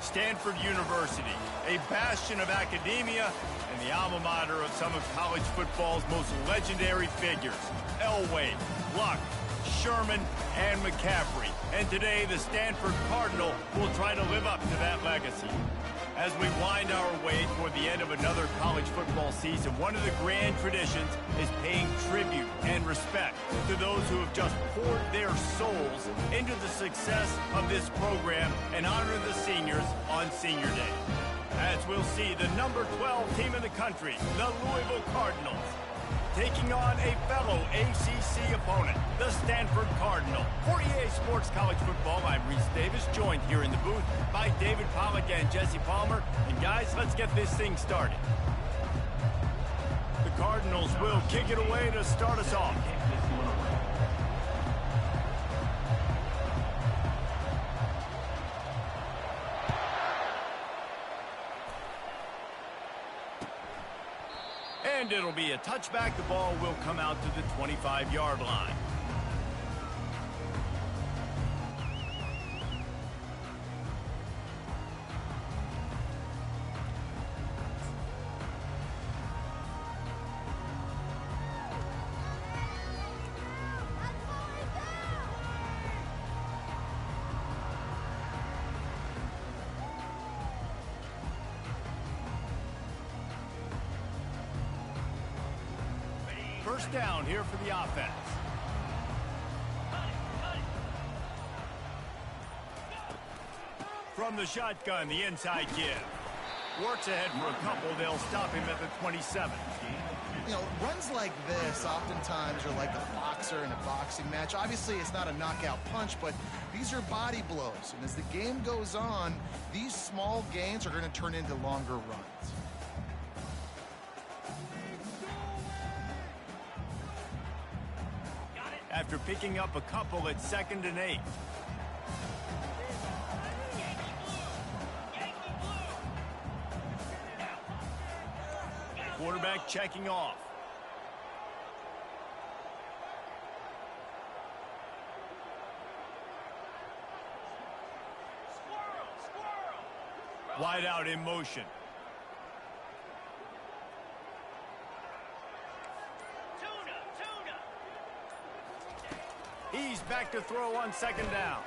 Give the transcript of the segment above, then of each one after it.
Stanford University, a bastion of academia and the alma mater of some of college football's most legendary figures, Elway, Luck, Sherman, and McCaffrey. And today, the Stanford Cardinal will try to live up to that legacy. As we wind our way toward the end of another college football season, one of the grand traditions is paying tribute and respect to those who have just poured their souls into the success of this program and honor the seniors on Senior Day. As we'll see, the number 12 team in the country, the Louisville Cardinals, taking on a fellow ACC opponent, the Stanford Cardinal. For EA Sports College Football, I'm Reese Davis, joined here in the booth by David Pollack and Jesse Palmer. And guys, let's get this thing started. The Cardinals will kick it away to start us off. And it'll be a touchback. The ball will come out to the 25-yard line. First down here for the offense. From the shotgun, the inside give. Works ahead for a couple. They'll stop him at the 27. You know, runs like this oftentimes are like a boxer in a boxing match. Obviously, it's not a knockout punch, but these are body blows. And as the game goes on, these small gains are going to turn into longer runs. After picking up a couple at 2nd and 8. Quarterback checking off. Wide out in motion. He's back to throw on 2nd down.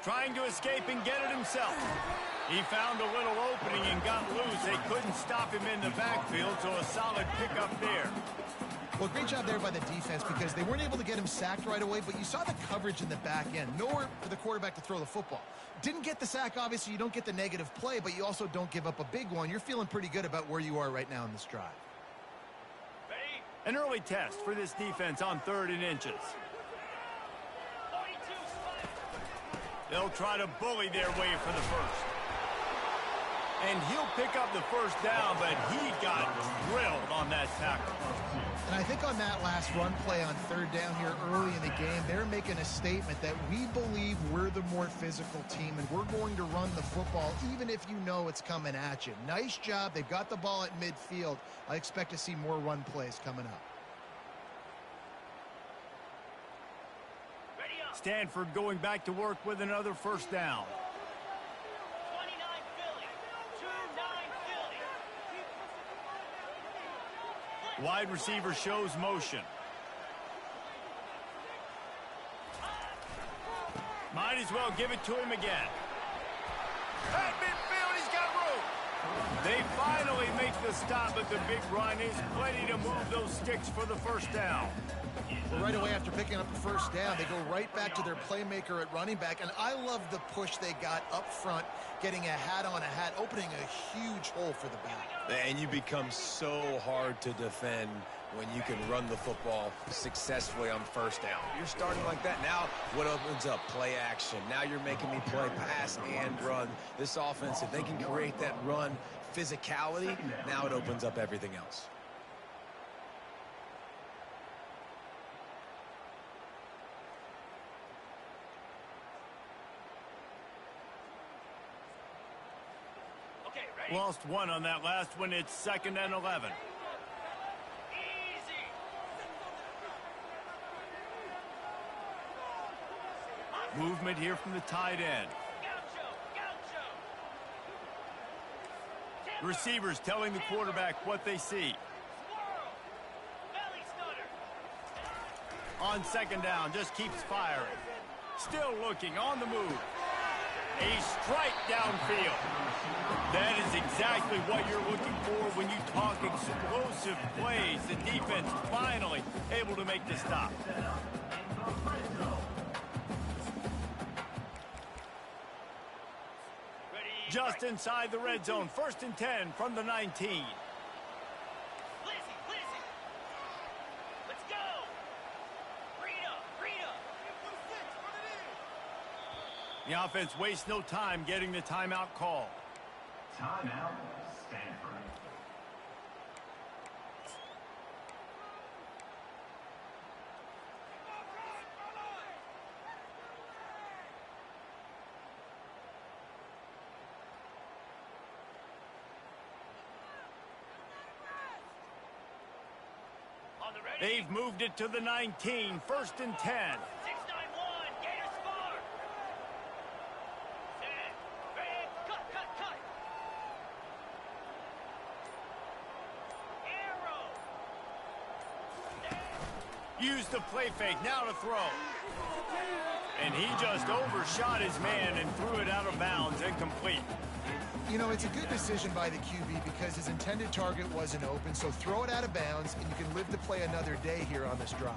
Trying to escape and get it himself. He found a little opening and got loose. They couldn't stop him in the backfield, so a solid pickup there. Well, great job there by the defense because they weren't able to get him sacked right away, but you saw the coverage in the back end. Nowhere for the quarterback to throw the football. Didn't get the sack, obviously. You don't get the negative play, but you also don't give up a big one. You're feeling pretty good about where you are right now in this drive. An early test for this defense on 3rd and inches. They'll try to bully their way for the first. And he'll pick up the first down, but he got drilled on that tackle. And I think on that last run play on 3rd down here early in the game, they're making a statement that we believe we're the more physical team and we're going to run the football even if you know it's coming at you. Nice job. They've got the ball at midfield. I expect to see more run plays coming up. Stanford going back to work with another first down. 29 Philly. 29 Philly. Wide receiver shows motion. Might as well give it to him again. At midfield, he's got room. They finally make the stop, but the big run is plenty to move those sticks for the first down. Well, right away after picking up the first down, they go right back to their playmaker at running back. And I love the push they got up front, getting a hat on a hat, opening a huge hole for the back. And you become so hard to defend when you can run the football successfully on first down. You're starting like that. Now what opens up? Play action. Now you're making me play pass and run. This offense, if they can create that run physicality, now it opens up everything else. Lost one on that last one. It's 2nd and 11. Easy. Movement here from the tight end. Gaucho. Receivers telling the quarterback what they see. Swirl. Belly stutter. On second down, just keeps firing. Still looking, on the move. A strike downfield. That is exactly what you're looking for when you talk explosive plays. The defense finally able to make the stop. Just inside the red zone, 1st and 10 from the 19. Blizzy. Let's go. Rita. The offense wastes no time getting the timeout call. Timeout, Stanford. On the ready. They've moved it to the 19, 1st and 10. 6-9-1. Gators score. Set. Ready. Cut. Arrow. Use the play fake, now to throw. And he just overshot his man and threw it out of bounds, incomplete. You know, it's a good decision by the QB because his intended target wasn't open, so throw it out of bounds, and you can live to play another day here on this drive.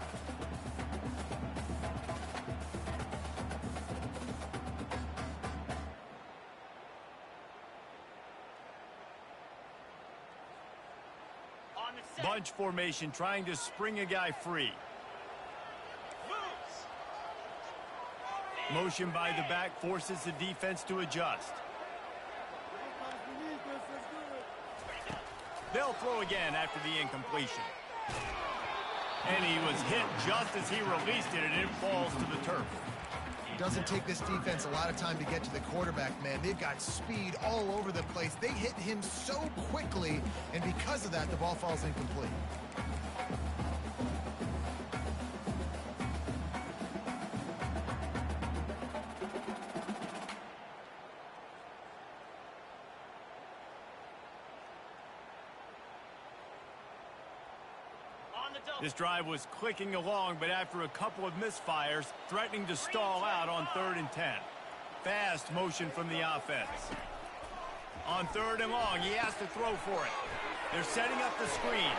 On the set. Bunch formation, trying to spring a guy free. Moves. Motion by the back forces the defense to adjust. They'll throw again after the incompletion. And he was hit just as he released it, and it falls to the turf. Doesn't take this defense a lot of time to get to the quarterback, man. They've got speed all over the place. They hit him so quickly, and because of that, the ball falls incomplete. This drive was clicking along, but after a couple of misfires, threatening to stall out on 3rd and 10. Fast motion from the offense. On 3rd and long, he has to throw for it. They're setting up the screen.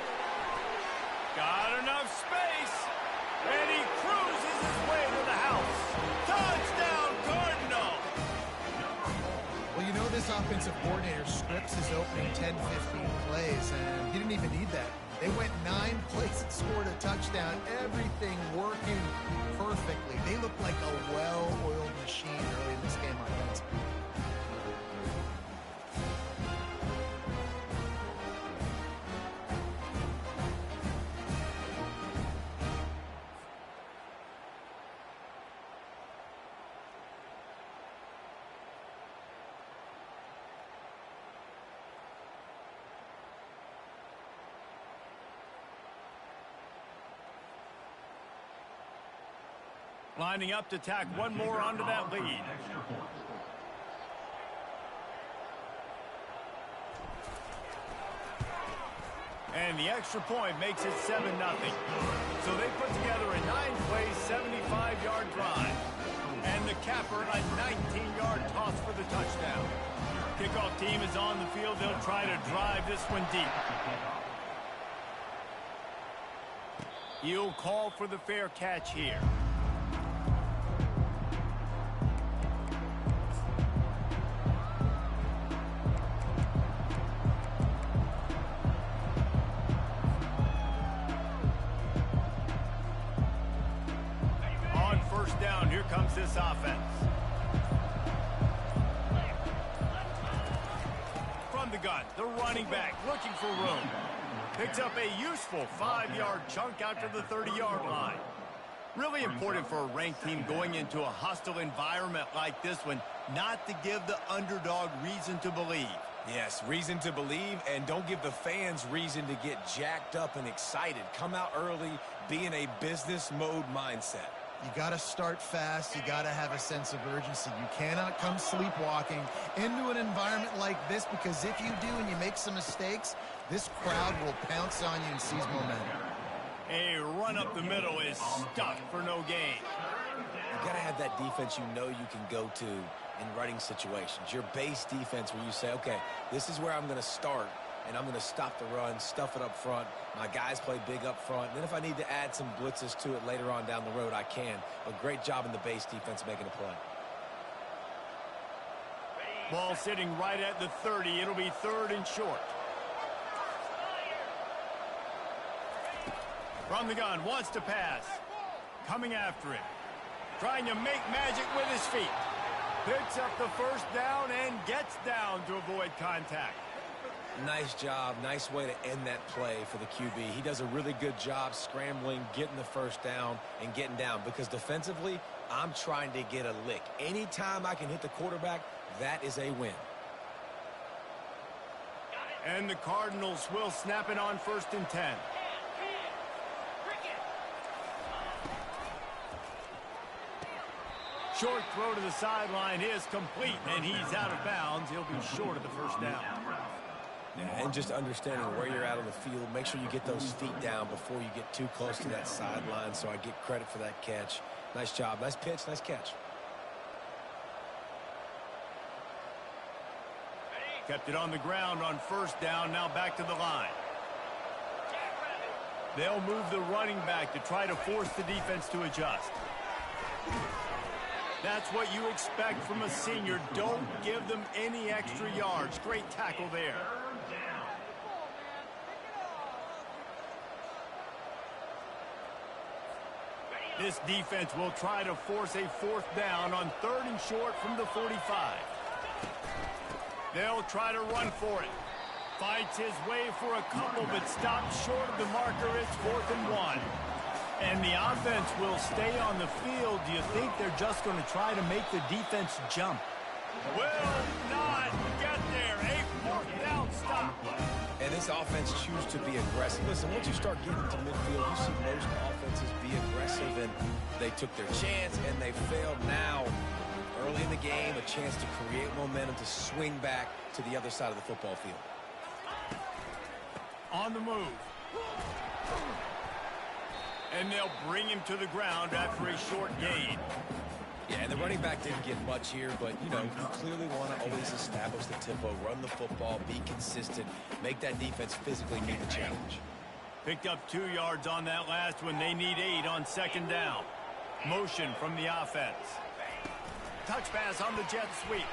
Got enough space, and he cruises his way to the house. Touchdown, Cardinal! Well, you know this offensive coordinator scripts his opening 10, 15 plays, and he didn't even need that. They went 9 plays and scored a touchdown. Everything working perfectly. They looked like a well-oiled machine early in this game offensively. Lining up to tack one more onto that lead. And the extra point makes it 7-0. So they put together a 9-play, 75-yard drive. And the capper, a 19-yard toss for the touchdown. Kickoff team is on the field. They'll try to drive this one deep. You'll call for the fair catch here. Comes this offense. From the gun, the running back looking for room. Picks up a useful 5-yard chunk out to the 30-yard line. Really important for a ranked team going into a hostile environment like this one, not to give the underdog reason to believe. Yes, reason to believe, and don't give the fans reason to get jacked up and excited. Come out early, be in a business mode mindset. You got to start fast. You got to have a sense of urgency. You cannot come sleepwalking into an environment like this, because if you do and you make some mistakes, this crowd will pounce on you and seize momentum. A run up the middle is stuck for no gain. You got to have that defense you know you can go to in running situations. Your base defense where you say, okay, this is where I'm going to start, and I'm going to stop the run, stuff it up front. My guys play big up front. And then if I need to add some blitzes to it later on down the road, I can. But great job in the base defense making a play. Ball sitting right at the 30. It'll be 3rd and short. From the gun, wants to pass. Coming after him. Trying to make magic with his feet. Picks up the first down and gets down to avoid contact. Nice job. Nice way to end that play for the QB. He does a really good job scrambling, getting the first down, and getting down. Because defensively, I'm trying to get a lick. Anytime I can hit the quarterback, that is a win. And the Cardinals will snap it on 1st and 10. Short throw to the sideline is complete, and he's out of bounds. He'll be short of the first down. Yeah, and just understanding where you're at on the field, make sure you get those feet down before you get too close to that sideline, so I get credit for that catch. Nice job. Nice pitch. Nice catch. Kept it on the ground on 1st down. Now back to the line. They'll move the running back to try to force the defense to adjust. That's what you expect from a senior. Don't give them any extra yards. Great tackle there. This defense will try to force a 4th down on 3rd and short from the 45. They'll try to run for it. Fights his way for a couple, but stops short of the marker. It's 4th and 1. And the offense will stay on the field. Do you think they're just going to try to make the defense jump? Will not get there. A 4th down stop. And this offense chooses to be aggressive. Listen, once you start getting to midfield, you see most offenses be aggressive, and they took their chance, and they failed. Now, early in the game, a chance to create momentum to swing back to the other side of the football field. On the move. And they'll bring him to the ground after a short gain. Yeah, and the running back didn't get much here, but, you know, you clearly want to always establish the tempo, run the football, be consistent, make that defense physically meet the challenge. Picked up 2 yards on that last one. They need 8 on 2nd down. Motion from the offense. Touch pass on the jet sweep.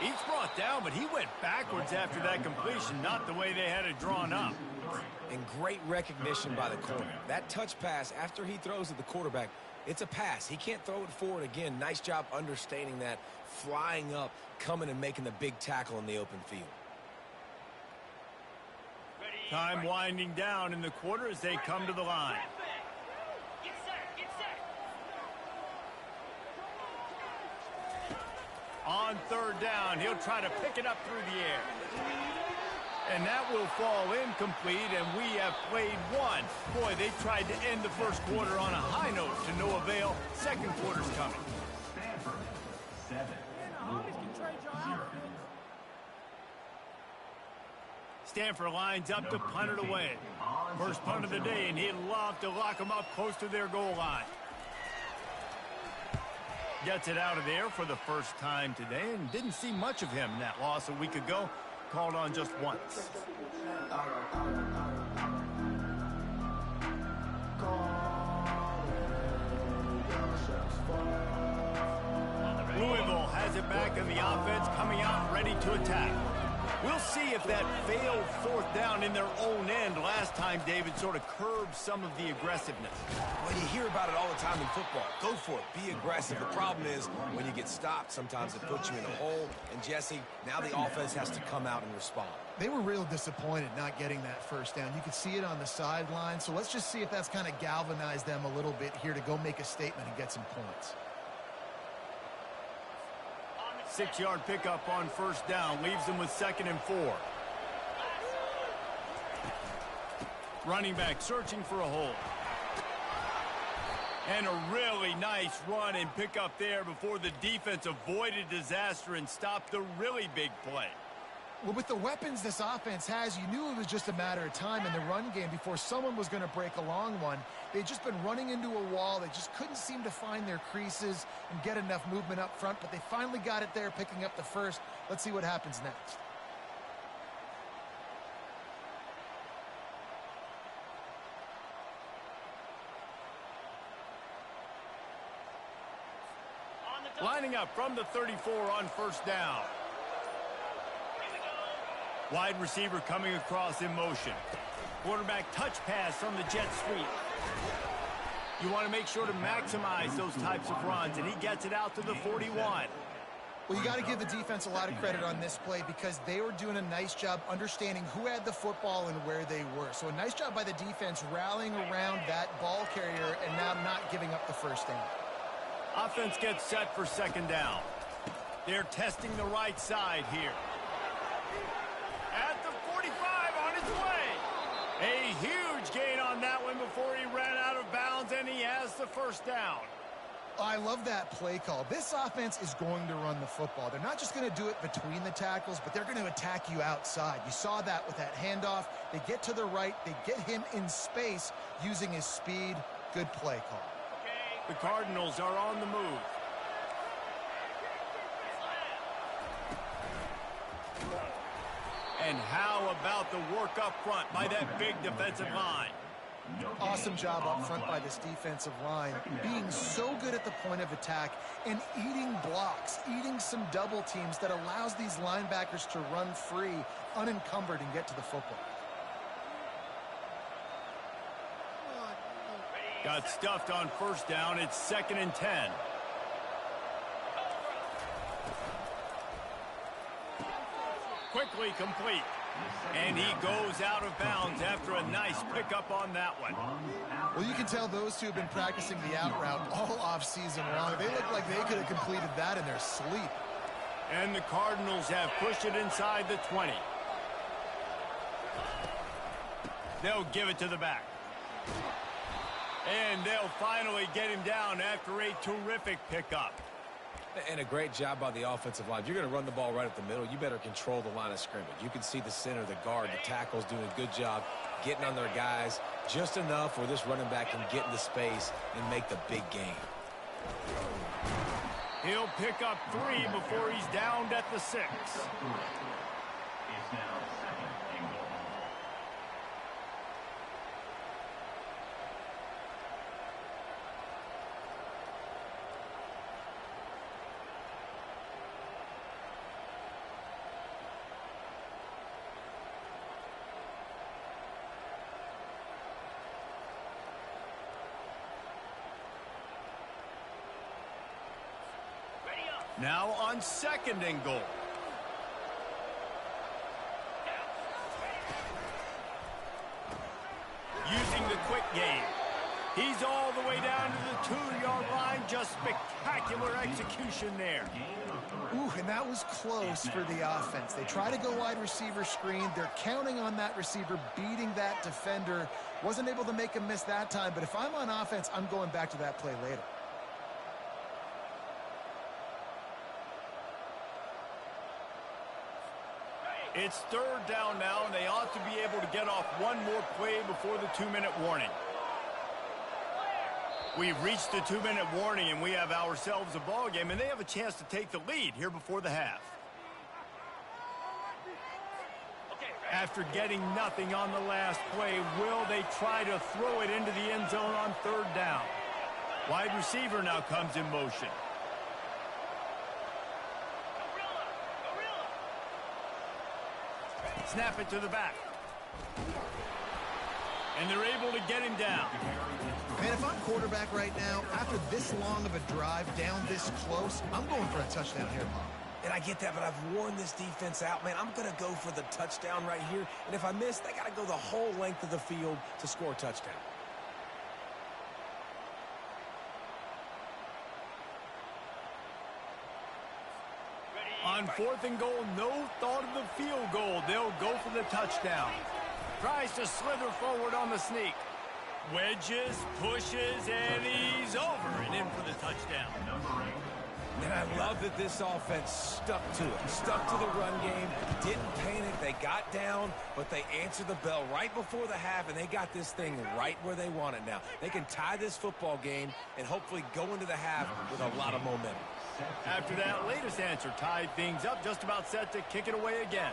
He's brought down, but he went backwards after that completion, not the way they had it drawn up. And great recognition by the corner. That touch pass, after he throws at the quarterback, it's a pass. He can't throw it forward again. Nice job understanding that, flying up, coming and making the big tackle in the open field. Time winding down in the quarter as they come to the line. Get set, get set. On 3rd down, he'll try to pick it up through the air. And that will fall incomplete, and we have played 1. Boy, they tried to end the first quarter on a high note to no avail. 2nd quarter's coming. Stanford 7. Stanford lines up to punt it away. First punt of the day, and he'd love to lock them up close to their goal line. Gets it out of there for the first time today, and didn't see much of him in that loss a week ago. Called on just once. Louisville has it back in the offense, coming out ready to attack. We'll see if that failed 4th down in their own end last time, David, sort of curbed some of the aggressiveness. Well, you hear about it all the time in football. Go for it. Be aggressive. The problem is when you get stopped, sometimes it puts you in a hole. And, Jesse, now the offense has to come out and respond. They were real disappointed not getting that first down. You could see it on the sideline. So let's just see if that's kind of galvanized them a little bit here to go make a statement and get some points. 6-yard pickup on 1st down. Leaves them with 2nd and 4. Running back searching for a hole. And a really nice run and pick up there before the defense avoided disaster and stopped the really big play. Well, with the weapons this offense has, you knew it was just a matter of time in the run game before someone was going to break a long one. They'd just been running into a wall. They just couldn't seem to find their creases and get enough movement up front, but they finally got it there, picking up the first. Let's see what happens next. Lining up from the 34 on first down. Wide receiver coming across in motion. Quarterback touch pass from the jet sweep. You want to make sure to maximize those types of runs, and he gets it out to the 41. Well, you got to give the defense a lot of credit on this play because they were doing a nice job understanding who had the football and where they were. So a nice job by the defense rallying around that ball carrier and now not giving up the first down. Offense gets set for second down. They're testing the right side here. At the 45 on his way. A huge gain on that one before he ran out of bounds, and he has the first down. I love that play call. This offense is going to run the football. They're not just going to do it between the tackles, but they're going to attack you outside. You saw that with that handoff. They get to the right. They get him in space using his speed. Good play call. The Cardinals are on the move. And how about the work up front by that big defensive line? Awesome job up front by this defensive line, being so good at the point of attack and eating blocks, eating some double teams that allows these linebackers to run free, unencumbered, and get to the football. Got stuffed on first down. It's 2nd and 10. Quickly complete. And he goes out of bounds after a nice pickup on that one. Well, you can tell those two have been practicing the out route all offseason long. They look like they could have completed that in their sleep. And the Cardinals have pushed it inside the 20. They'll give it to the back. And they'll finally get him down after a terrific pickup. And a great job by the offensive line. If you're going to run the ball right at the middle, you better control the line of scrimmage. You can see the center, the guard, the tackles doing a good job getting on their guys just enough where this running back can get into space and make the big game. He'll pick up 3 before he's downed at the 6. It's now 2nd and goal. Now on 2nd and goal. Using the quick game. He's all the way down to the 2-yard line. Just spectacular execution there. Ooh, and that was close for the offense. They try to go wide receiver screen. They're counting on that receiver beating that defender. Wasn't able to make a miss that time, but if I'm on offense, I'm going back to that play later. It's 3rd down now, and they ought to be able to get off one more play before the 2-minute warning. We've reached the 2-minute warning, and we have ourselves a ball game, and they have a chance to take the lead here before the half. After getting nothing on the last play, will they try to throw it into the end zone on 3rd down? Wide receiver now comes in motion. Snap it to the back. And they're able to get him down. Man, if I'm quarterback right now, after this long of a drive down this close, I'm going for a touchdown here. And I get that, but I've worn this defense out, man. I'm going to go for the touchdown right here. And if I miss, they got to go the whole length of the field to score a touchdown. On 4th and goal, no thought of the field goal. They'll go for the touchdown. Tries to slither forward on the sneak. Wedges, pushes, and he's over and in for the touchdown. And I love that this offense stuck to it, stuck to the run game, didn't panic, they got down, but they answered the bell right before the half, and they got this thing right where they want it now. They can tie this football game and hopefully go into the half with a lot of momentum. After that latest answer tied things up, just about set to kick it away again.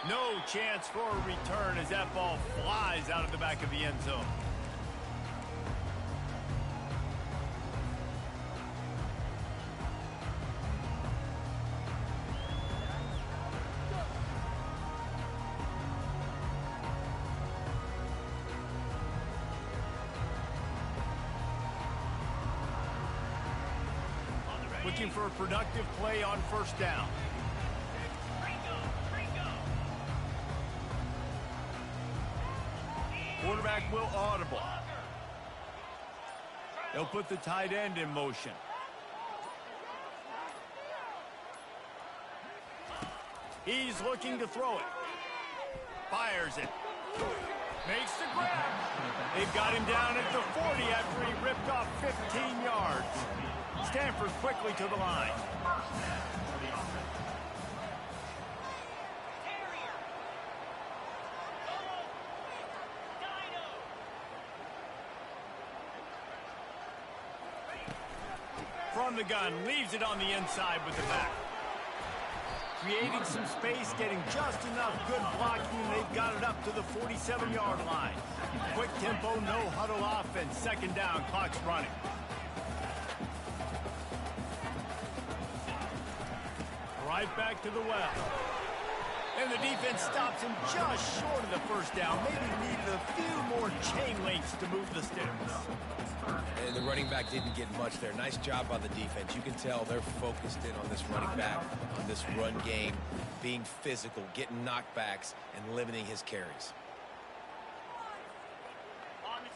No chance for a return as that ball flies out of the back of the end zone. Looking for a productive play on first down. Quarterback will audible. They'll put the tight end in motion. He's looking to throw it. Fires it. Makes the grab. They've got him down at the 40 after he ripped off 15 yards. Stanford quickly to the line. From the gun, leaves it on the inside with the back. Creating some space, getting just enough good blocking, and they've got it up to the 47-yard line. Quick tempo, no huddle offense. Second down, clock's running. Right back to the well. And the defense stops him just short of the first down. Maybe needed a few more chain links to move the sticks. And the running back didn't get much there. Nice job by the defense. You can tell they're focused in on this running back, on this run game, being physical, getting knockbacks, and limiting his carries.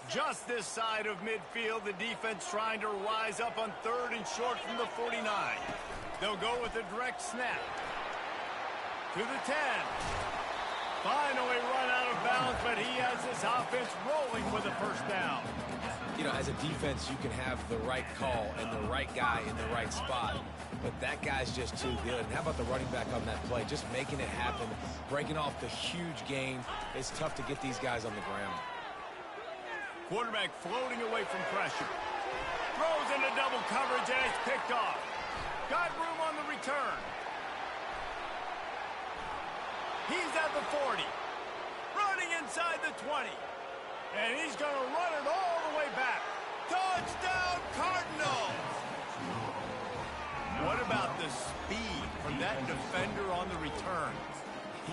Just this side of midfield, the defense trying to rise up on third and short from the 49. They'll go with a direct snap. To the 10. Finally run out of bounds, but he has his offense rolling with a first down. You know, as a defense, you can have the right call and the right guy in the right spot, but that guy's just too good. And how about the running back on that play? Just making it happen, breaking off the huge gain. It's tough to get these guys on the ground. Quarterback floating away from pressure. Throws into double coverage, and it's picked off. Got room on the return. He's at the 40. Running inside the 20. And he's going to run it all the way back. Touchdown, Cardinals! What about the speed from that defender on the return?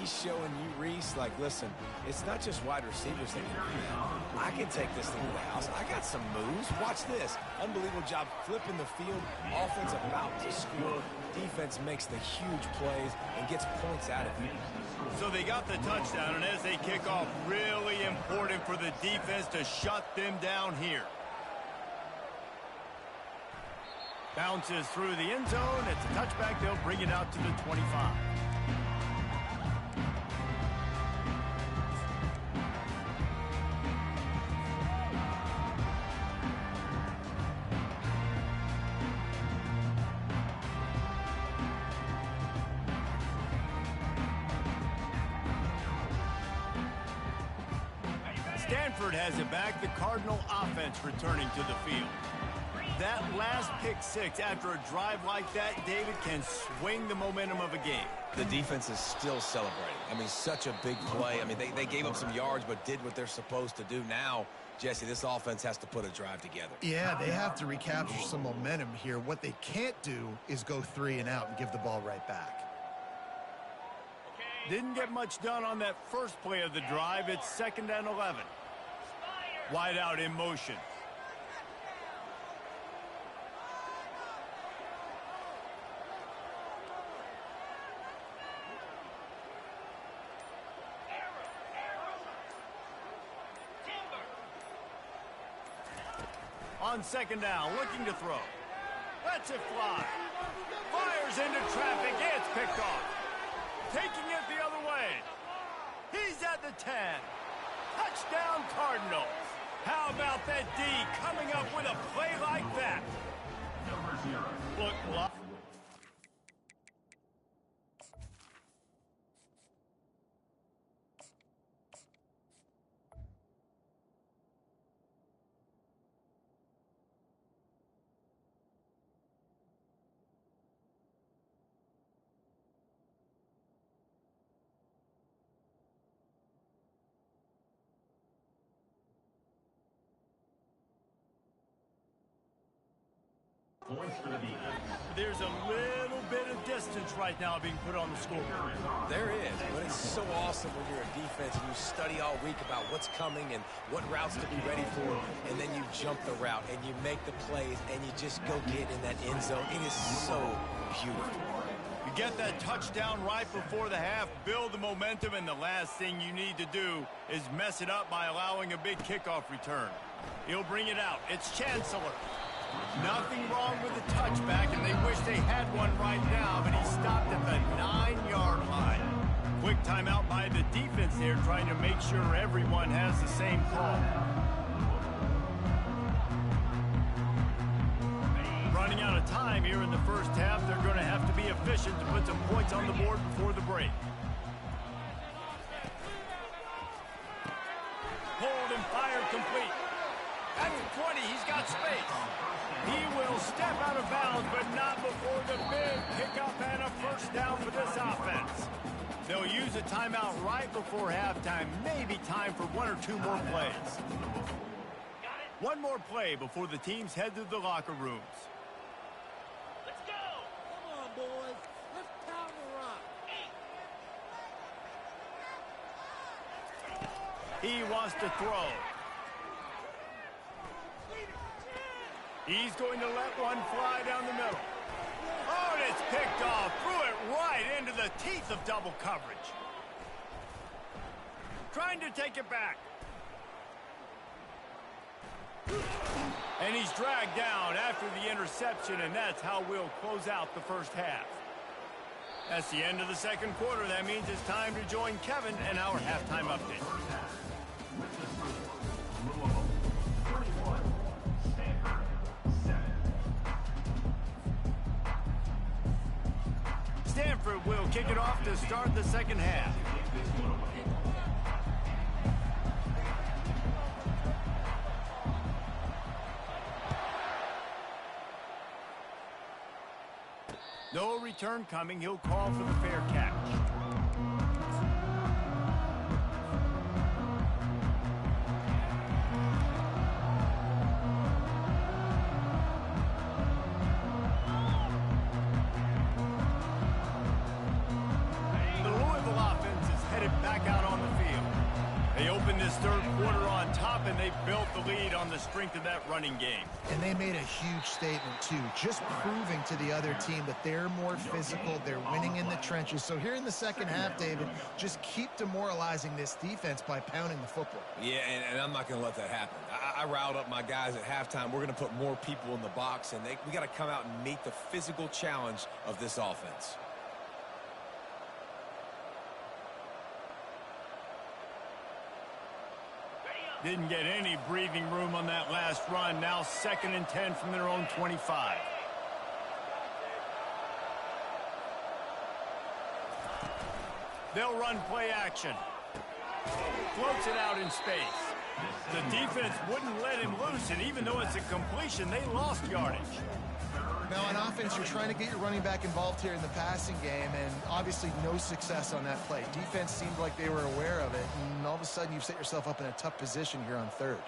He's showing you, Reese, like, listen, it's not just wide receivers that can do that. I can take this thing to the house. I got some moves. Watch this. Unbelievable job flipping the field. Offense about to score. Defense makes the huge plays and gets points out of it. So they got the touchdown, and as they kick off, really important for the defense to shut them down here. Bounces through the end zone. It's a touchback. They'll bring it out to the 25. Stanford has it back. The Cardinal offense returning to the field. That last pick six after a drive like that, David, can swing the momentum of a game. The defense is still celebrating. I mean, such a big play. I mean, they gave up some yards but did what they're supposed to do. Now, Jesse, this offense has to put a drive together. Yeah, they have to recapture some momentum here. What they can't do is go 3 and out and give the ball right back. Didn't get much done on that first play of the drive. It's 2nd and 11. Wide out in motion. On 2nd down, looking to throw. Lets it fly. Fires into traffic. It's picked off. Taking it the other way. He's at the 10. Touchdown, Cardinals. How about that D coming up with a play like that? Look, there's a little bit of distance right now being put on the scoreboard. There is, but it's so awesome when you're a defense and you study all week about what's coming and what routes to be ready for, and then you jump the route and you make the plays and you just go get in that end zone. It is so beautiful. You get that touchdown right before the half, build the momentum, and the last thing you need to do is mess it up by allowing a big kickoff return. He'll bring it out. It's Chancellor. Nothing wrong with the touchback, and they wish they had one right now, but he stopped at the 9-yard line. Quick timeout by the defense there, trying to make sure everyone has the same call. Running out of time here in the first half, they're going to have to be efficient to put some points on the board before the break. Hold and fire complete. At the 20, he's got space. He will step out of bounds, but not before the big pickup and a first down for this offense. They'll use a timeout right before halftime. Maybe time for one or two more plays. One more play before the teams head to the locker rooms. Let's go! Come on, boys. Let's pound the rock. He wants to throw. He's going to let one fly down the middle. Oh, and it's picked off. Threw it right into the teeth of double coverage. Trying to take it back. And he's dragged down after the interception, and that's how we'll close out the first half. That's the end of the second quarter. That means it's time to join Kevin and our halftime update. Stanford will kick it off to start the second half. No return coming. He'll call for the fair catch. Third quarter on top, and they built the lead on the strength of that running game. And they made a huge statement, too, just proving to the other team that they're more physical, they're winning in the trenches. So here in the second half, David, just keep demoralizing this defense by pounding the football. Yeah, and I'm not going to let that happen. I riled up my guys at halftime. We're going to put more people in the box, and we got to come out and meet the physical challenge of this offense. Didn't get any breathing room on that last run. Now 2nd and 10 from their own 25. They'll run play action. Floats it out in space. The defense wouldn't let him loose, and even though it's a completion, they lost yardage. Now, on offense, you're trying to get your running back involved here in the passing game, and obviously no success on that play. Defense seemed like they were aware of it, and all of a sudden you've set yourself up in a tough position here on third.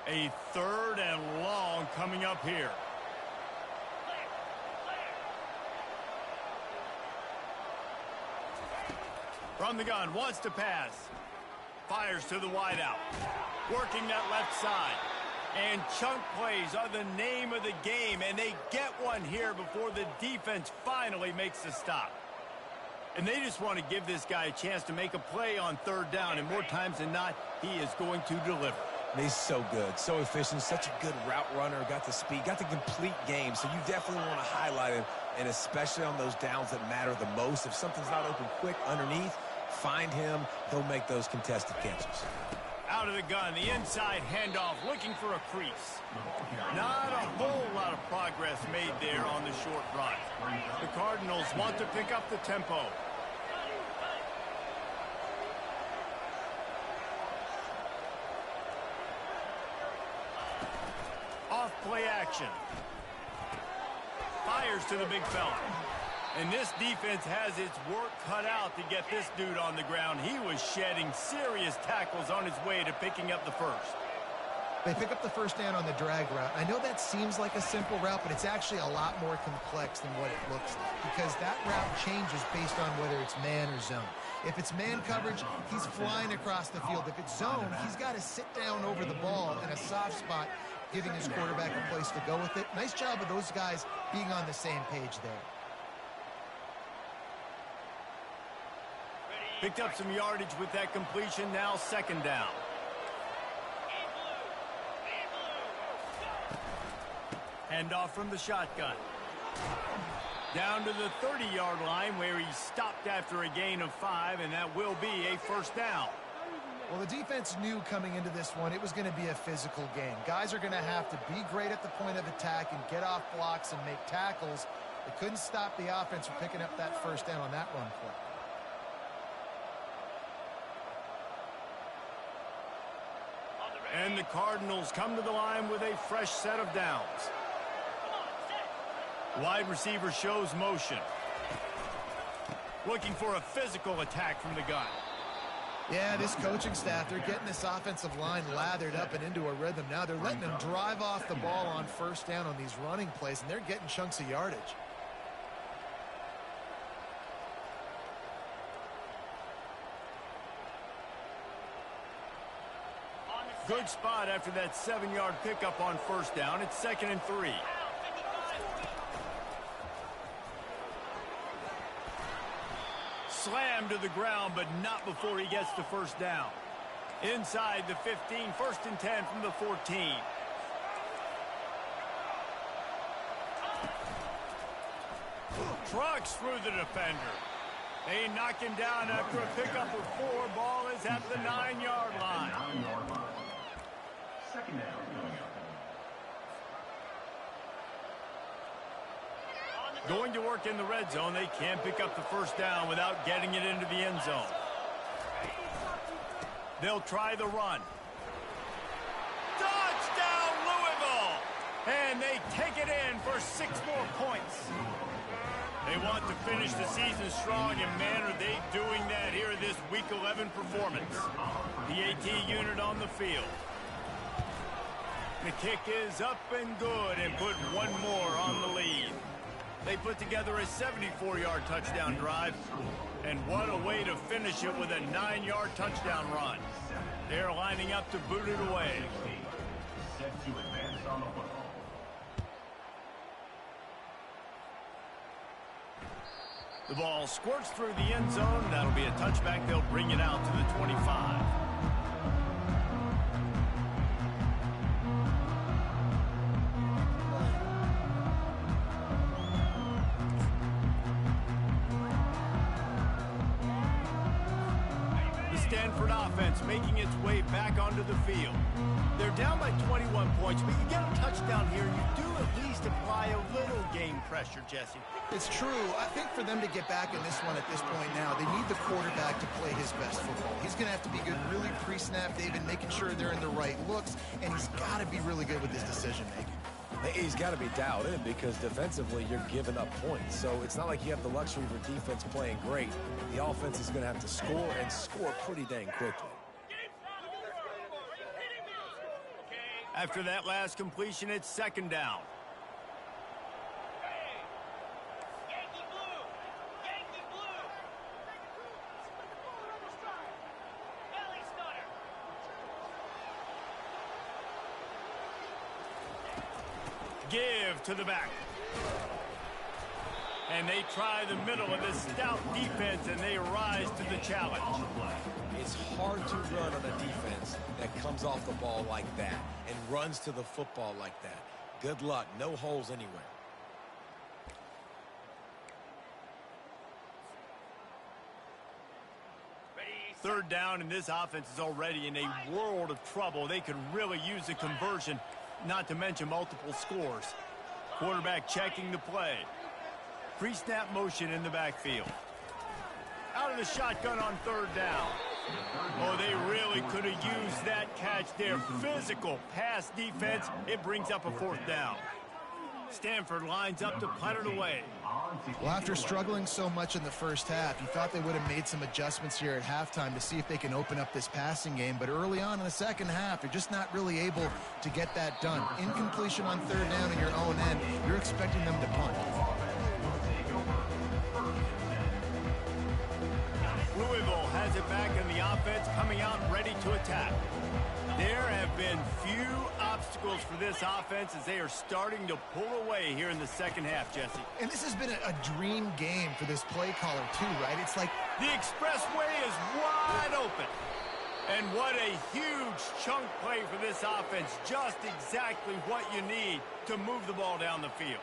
A 3rd and long coming up here. From the gun, wants to pass. Fires to the wideout. Working that left side. And chunk plays are the name of the game, and they get one here before the defense finally makes the stop. And they just want to give this guy a chance to make a play on 3rd down, and more times than not, he is going to deliver. And he's so good, so efficient, such a good route runner, got the speed, got the complete game. So you definitely want to highlight him, and especially on those downs that matter the most. If something's not open quick underneath, find him. He'll make those contested catches. Out of the gun, the inside handoff, looking for a crease. Not a whole lot of progress made there on the short run. The Cardinals want to pick up the tempo. Off play action. Fires to the big fella. And this defense has its work cut out to get this dude on the ground. He was shedding serious tackles on his way to picking up the first. They pick up the first down on the drag route. I know that seems like a simple route, but it's actually a lot more complex than what it looks like, because that route changes based on whether it's man or zone. If it's man coverage, he's flying across the field. If it's zone, he's got to sit down over the ball in a soft spot, giving his quarterback a place to go with it. Nice job of those guys being on the same page there. Picked up some yardage with that completion. Now second down. Handoff from the shotgun. Down to the 30-yard line where he stopped after a gain of 5, and that will be a first down. Well, the defense knew coming into this one it was going to be a physical game. Guys are going to have to be great at the point of attack and get off blocks and make tackles. They couldn't stop the offense from picking up that first down on that run play. And the Cardinals come to the line with a fresh set of downs. Wide receiver shows motion. Looking for a physical attack from the gun. Yeah, this coaching staff, they're getting this offensive line lathered up and into a rhythm. Now they're letting them drive off the ball on first down on these running plays, and they're getting chunks of yardage. Good spot after that 7-yard pickup on first down. It's 2nd and 3. Slammed to the ground, but not before he gets the first down. Inside the 15, 1st and 10 from the 14. Trucks through the defender. They knock him down after a pickup of 4. Ball is at the 9-yard line. Second down. Going to work in the red zone. They can't pick up the first down without getting it into the end zone. They'll try the run. Touchdown, Louisville! And they take it in for 6 more points. They want to finish the season strong, and man, are they doing that here in this Week 11 performance. The AT unit on the field. The kick is up and good, and put 1 more on the lead. They put together a 74-yard touchdown drive, and what a way to finish it with a 9-yard touchdown run. They're lining up to boot it away. Set to advance on the football. The ball squirts through the end zone. That'll be a touchback. They'll bring it out to the 25. Stanford offense making its way back onto the field. They're down by 21 points, but you get a touchdown here, and you do at least apply a little game pressure, Jesse. It's true. I think for them to get back in this one at this point now, they need the quarterback to play his best football. He's going to have to be good really pre-snap, David, making sure they're in the right looks, and he's got to be really good with his decision-making. He's got to be dialed in because defensively you're giving up points. So it's not like you have the luxury for defense playing great. The offense is going to have to score and score pretty dang quickly. After that last completion, it's 2nd down. Give to the back. And they try the middle of this stout defense, and they rise to to the challenge. It's hard to run on a defense that comes off the ball like that and runs to the football like that. Good luck. No holes anywhere. Third down, and this offense is already in a world of trouble. They could really use a conversion, not to mention multiple scores. Quarterback checking the play. Pre-snap motion in the backfield. Out of the shotgun on third down. Oh, they really could have used that catch there. Physical pass defense. It brings up a fourth down. Stanford lines up to punt it away. Well, after struggling so much in the first half, you thought they would have made some adjustments here at halftime to see if they can open up this passing game. But early on in the second half, they're just not really able to get that done. Incompletion on third down in your own end, you're expecting them to punt. Louisville has it back in the offense, coming out ready to attack. There have been few obstacles for this offense as they are starting to pull away here in the second half, Jesse. And this has been a dream game for this play caller too, right? It's like the expressway is wide open. And what a huge chunk play for this offense. Just exactly what you need to move the ball down the field.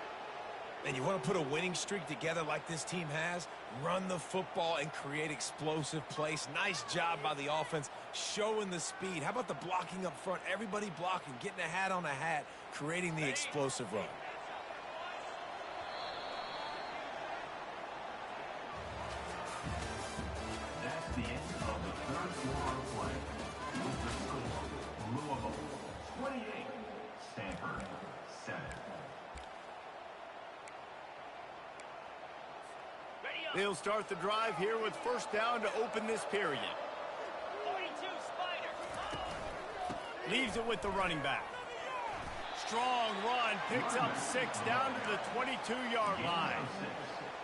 And you want to put a winning streak together like this team has? Run the football and create explosive plays. Nice job by the offense, showing the speed. How about the blocking up front? Everybody blocking, getting a hat on a hat, creating the explosive run. That's the end of the third quarter of play. With the score, Louisville 28, Stanford 7. They'll start the drive here with first down to open this period. 42 Spider. Leaves it with the running back. Strong run, picks up 6 down to the 22-yard line.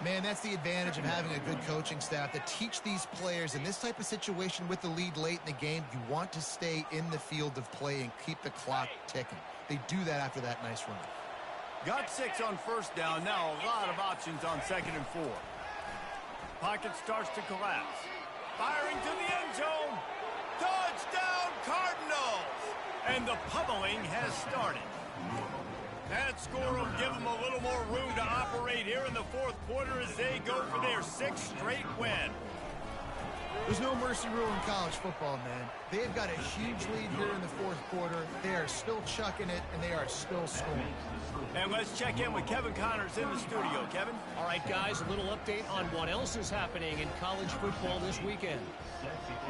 man, that's the advantage of having a good coaching staff that teach these players in this type of situation with the lead late in the game. You want to stay in the field of play and keep the clock ticking. They do that after that nice run. Got 6 on first down. Now a lot of options on 2nd and 4. Pocket starts to collapse. Firing to the end zone. Touchdown, Cardinals! And the pummeling has started. That score will give them a little more room to operate here in the 4th quarter as they go for their 6th straight win. There's no mercy rule in college football, man. They've got a huge lead here in the 4th quarter. They are still chucking it, and they are still scoring. And let's check in with Kevin Connors in the studio. Kevin? All right, guys, a little update on what else is happening in college football this weekend.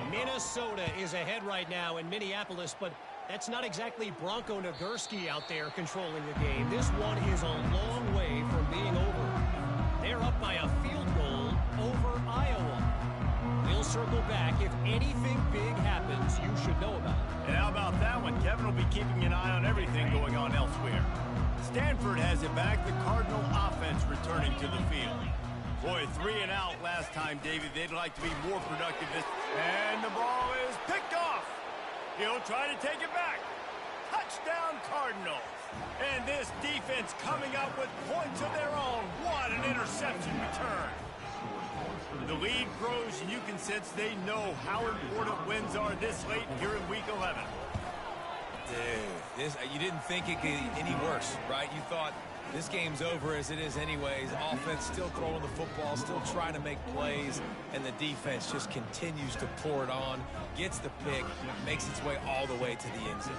Minnesota is ahead right now in Minneapolis, but that's not exactly Bronco Nagurski out there controlling the game. This one is a long way from being over. They're up by a field goal over Iowa. We'll circle back. If anything big happens, you should know about it. And how about that one? Kevin will be keeping an eye on everything going on elsewhere. Stanford has it back. The Cardinal offense returning to the field. Boy, 3 and out last time, David. They'd like to be more productive. And the ball is picked off. He'll try to take it back. Touchdown, Cardinals. And this defense coming up with points of their own. What an interception return. The lead grows, and you can sense they know how important wins are this late here in Week 11. Dude, you didn't think it could get any worse, right? You thought this game's over as it is anyways. Offense still throwing the football, still trying to make plays, and the defense just continues to pour it on, gets the pick, makes its way all the way to the end zone.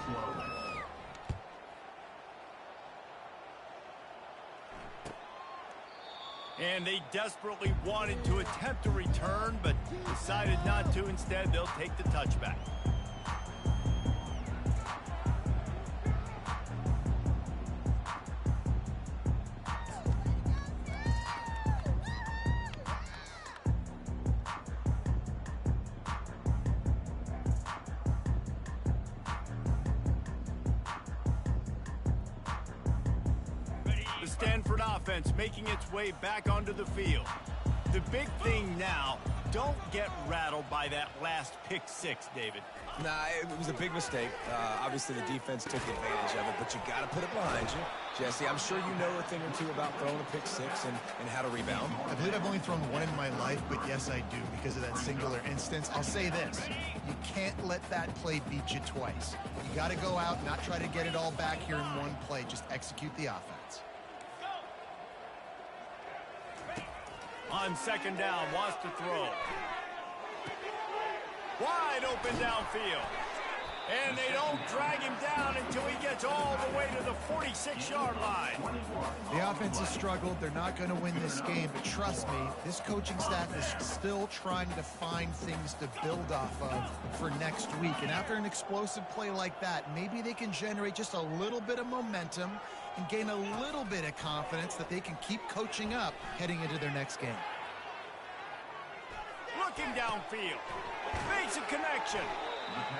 And they desperately wanted to attempt a return, but decided not to. Instead, they'll take the touchback. Stanford offense making its way back onto the field. The big thing now, don't get rattled by that last pick six, David. Nah, it was a big mistake. Obviously, the defense took advantage of it, but you got to put it behind you. Jesse, I'm sure you know a thing or two about throwing a pick six and how to rebound. I believe I've only thrown one in my life, but yes, I do because of that singular instance. I'll say this. You can't let that play beat you twice. You got to go out, not try to get it all back here in one play. Just execute the offense. On second down, wants to throw. Wide open downfield. And they don't drag him down until he gets all the way to the 46-yard line. The offense has struggled. They're not going to win this game, but trust me, this coaching staff is still trying to find things to build off of for next week. And after an explosive play like that, maybe they can generate just a little bit of momentum and gain a little bit of confidence that they can keep coaching up heading into their next game. Looking downfield. Makes a connection.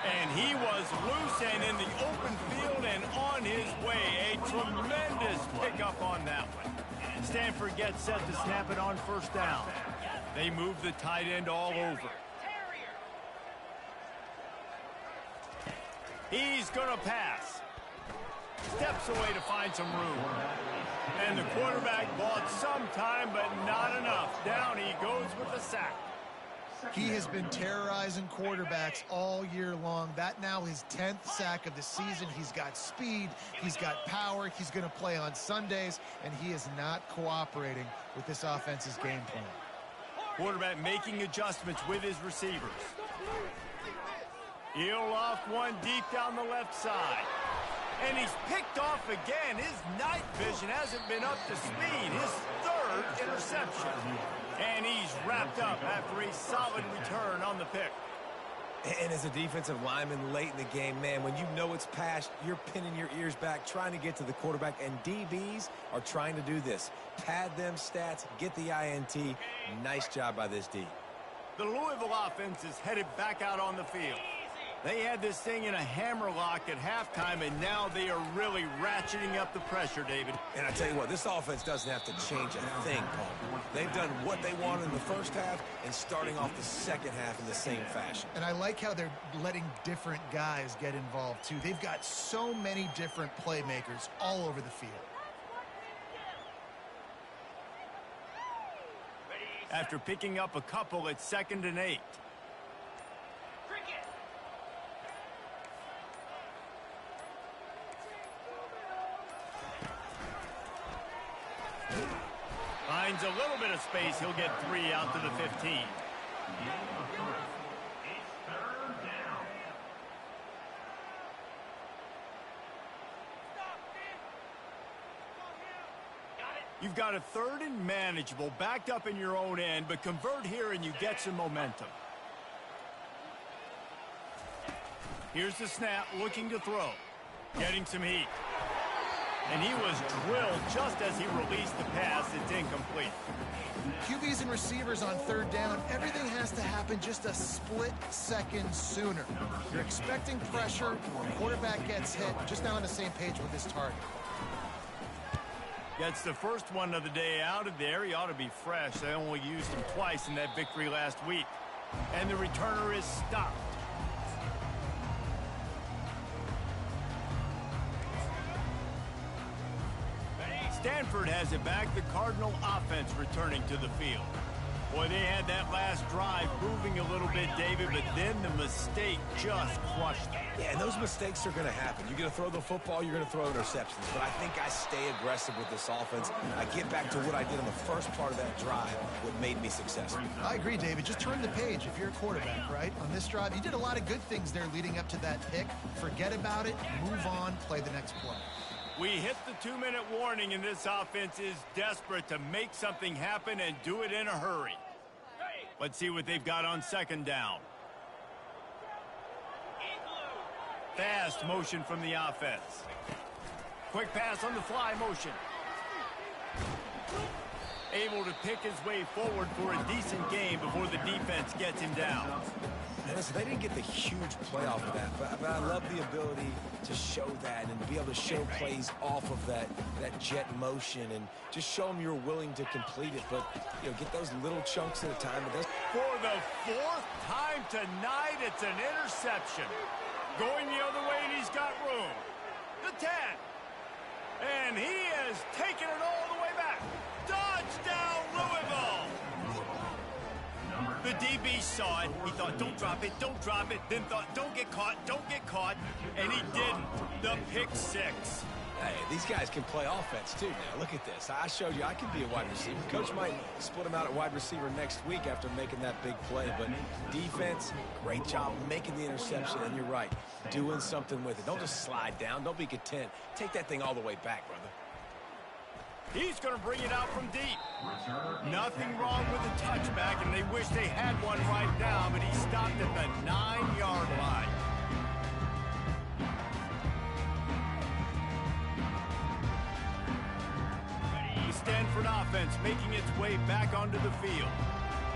And he was loose and in the open field and on his way. A tremendous pickup on that one. Stanford gets set to snap it on first down. They move the tight end all over. He's going to pass. Steps away to find some room. And the quarterback bought some time, but not enough. Down he goes with the sack. He has been terrorizing quarterbacks all year long. That now his 10th sack of the season. He's got speed. He's got power. He's going to play on Sundays, and he is not cooperating with this offense's game plan. Quarterback making adjustments with his receivers. He'll loft one deep down the left side. And he's picked off again. His night vision hasn't been up to speed. His third interception. And he's wrapped up after a solid return on the pick. And as a defensive lineman late in the game, man, when you know it's past, you're pinning your ears back, trying to get to the quarterback. And DBs are trying to do this. Pad them stats, get the INT. Nice job by this D. The Louisville offense is headed back out on the field. They had this thing in a hammerlock at halftime, and now they are really ratcheting up the pressure, David. And I tell you what, this offense doesn't have to change a thing, Paul. They've done what they wanted in the first half and starting off the second half in the same fashion. And I like how they're letting different guys get involved, too. They've got so many different playmakers all over the field. After picking up a couple, it's 2nd and 8. Finds a little bit of space. He'll get 3 out to the 15. You've got a 3rd and manageable, backed up in your own end, but convert here and you get some momentum. Here's the snap, looking to throw. Getting some heat. And he was drilled just as he released the pass. It's incomplete. QBs and receivers on 3rd down, everything has to happen just a split second sooner. You're expecting pressure, the quarterback gets hit, just not on the same page with his target. Gets the first one of the day out of there. He ought to be fresh. They only used him twice in that victory last week. And the returner is stopped. Stanford has it back. The Cardinal offense returning to the field. Boy, they had that last drive moving a little bit, David, but then the mistake just crushed them. Yeah, and those mistakes are going to happen. You're going to throw the football, you're going to throw interceptions. But I think I stay aggressive with this offense. I get back to what I did on the first part of that drive, what made me successful. I agree, David. Just turn the page if you're a quarterback, right? On this drive, you did a lot of good things there leading up to that pick. Forget about it, move on, play the next play. We hit the 2-minute warning, and this offense is desperate to make something happen and do it in a hurry. Let's see what they've got on 2nd down. Fast motion from the offense. Quick pass on the fly motion. able to pick his way forward for a decent game before the defense gets him down. And listen, they didn't get the huge play off of that, but I love the ability to show that and to be able to show plays off of that jet motion and just show them you're willing to complete it. But, you know, get those little chunks at a time. For the fourth time tonight, it's an interception. Going the other way, and he's got room. The 10. And he has taken it all the way back. Touchdown, Louisville! The DB saw it. He thought, don't drop it, don't drop it. Then thought, don't get caught, don't get caught. And he didn't. The pick 6. Hey, these guys can play offense, too, now. Look at this. I showed you I can be a wide receiver. Coach might split him out at wide receiver next week after making that big play. But defense, great job making the interception. And you're right, doing something with it. Don't just slide down. Don't be content. Take that thing all the way back, brother. He's going to bring it out from deep. Nothing wrong with the touchback, and they wish they had one right now, but he stopped at the 9-yard line. The Stanford offense making its way back onto the field.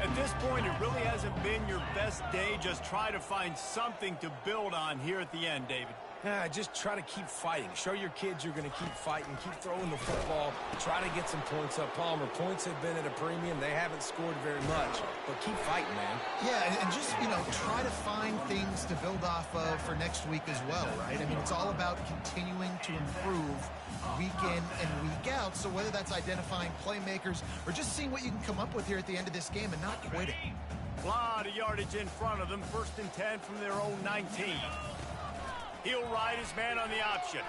At this point, it really hasn't been your best day. Just try to find something to build on here at the end, David. Just try to keep fighting. Show your kids you're going to keep fighting. Keep throwing the football. Try to get some points up. Palmer, points have been at a premium. They haven't scored very much. But keep fighting, man. Yeah, and just, you know, try to find things to build off of for next week as well, right? I mean, it's all about continuing to improve week in and week out. So whether that's identifying playmakers or just seeing what you can come up with here at the end of this game and not quitting. A lot of yardage in front of them. 1st and 10 from their own 19. He'll ride his man on the option.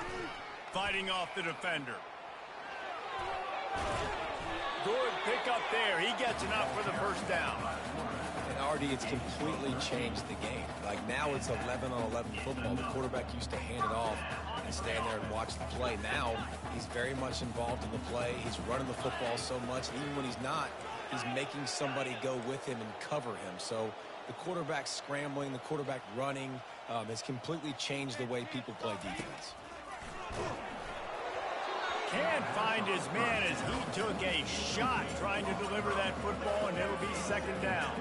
Fighting off the defender. Good pick up there. He gets enough for the first down. And Artie, it's completely changed the game. Like now it's 11-on-11 football. The quarterback used to hand it off and stand there and watch the play. Now he's very much involved in the play. He's running the football so much. And even when he's not, he's making somebody go with him and cover him. So the quarterback scrambling, the quarterback running has completely changed the way people play defense. Can't find his man as he took a shot trying to deliver that football, and it'll be 2nd down.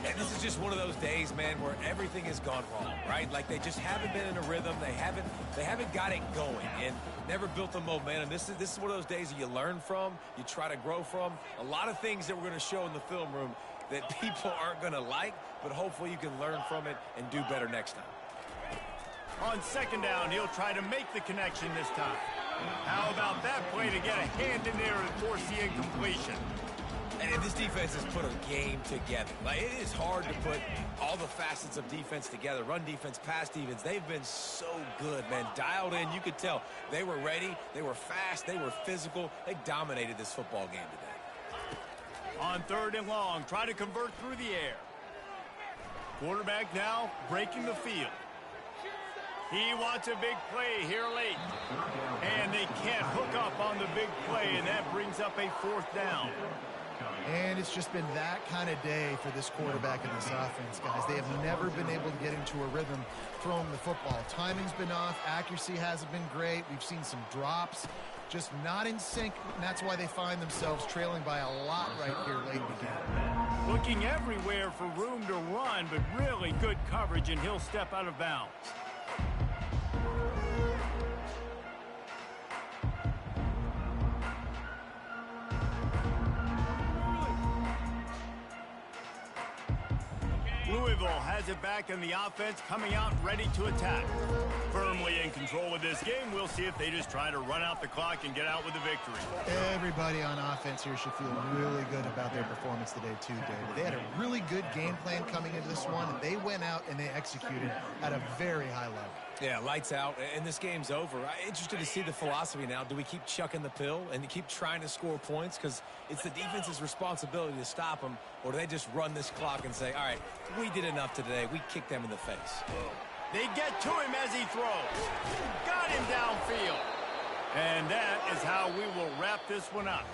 And this is just one of those days, man, where everything has gone wrong, right? Like they just haven't been in a rhythm. They haven't got it going and never built the momentum. This is one of those days that you learn from, you try to grow from. A lot of things that we're going to show in the film room that people aren't going to like, but hopefully you can learn from it and do better next time. On 2nd down, he'll try to make the connection this time. How about that play to get a hand in there and force the incompletion? And this defense has put a game together. Like, it is hard to put all the facets of defense together. Run defense, pass defense. They've been so good, man. Dialed in. You could tell they were ready. They were fast. They were physical. They dominated this football game today. On 3rd and long, try to convert through the air. Quarterback now breaking the field. He wants a big play here late. And they can't hook up on the big play, and that brings up a 4th down. And it's just been that kind of day for this quarterback and this offense, guys. They have never been able to get into a rhythm throwing the football. Timing's been off. Accuracy hasn't been great. We've seen some drops. Just not in sync, and that's why they find themselves trailing by a lot right here late in the game. Looking everywhere for room to run, but really good coverage, and he'll step out of bounds. Louisville has it back in the offense, coming out ready to attack. Firmly in control of this game. We'll see if they just try to run out the clock and get out with a victory. Everybody on offense here should feel really good about their performance today too, David. They had a really good game plan coming into this one, and they went out and they executed at a very high level. Yeah, lights out, and this game's over. I'm interested to see the philosophy now. Do we keep chucking the pill and keep trying to score points? Because it's the defense's responsibility to stop them, or do they just run this clock and say, all right, we did enough today. We kicked them in the face. They get to him as he throws. Got him downfield. And that is how we will wrap this one up.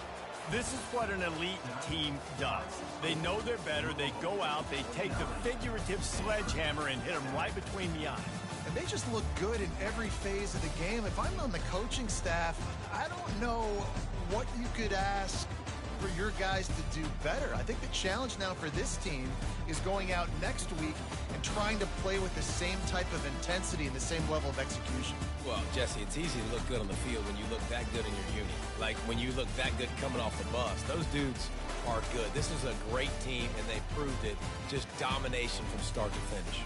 This is what an elite team does. They know they're better. They go out. They take the figurative sledgehammer and hit them right between the eyes. And they just look good in every phase of the game. If I'm on the coaching staff, I don't know what you could ask for your guys to do better. I think the challenge now for this team is going out next week and trying to play with the same type of intensity and the same level of execution. Well, Jesse, it's easy to look good on the field when you look that good in your unit. Like when you look that good coming off the bus. Those dudes are good. This is a great team, and they proved it. Just domination from start to finish.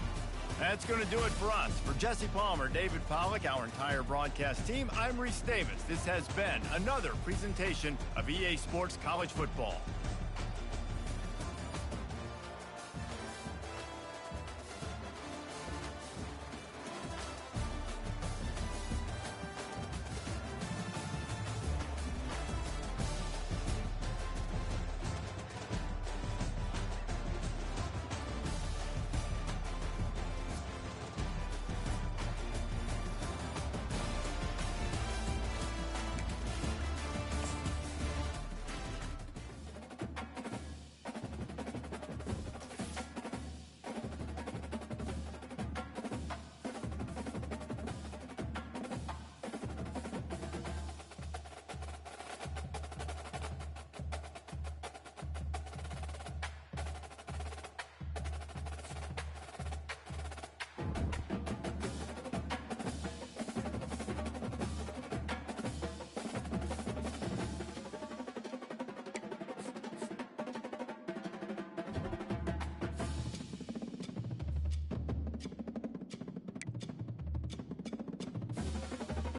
That's going to do it for us. For Jesse Palmer, David Pollack, our entire broadcast team, I'm Reese Davis. This has been another presentation of EA Sports College Football.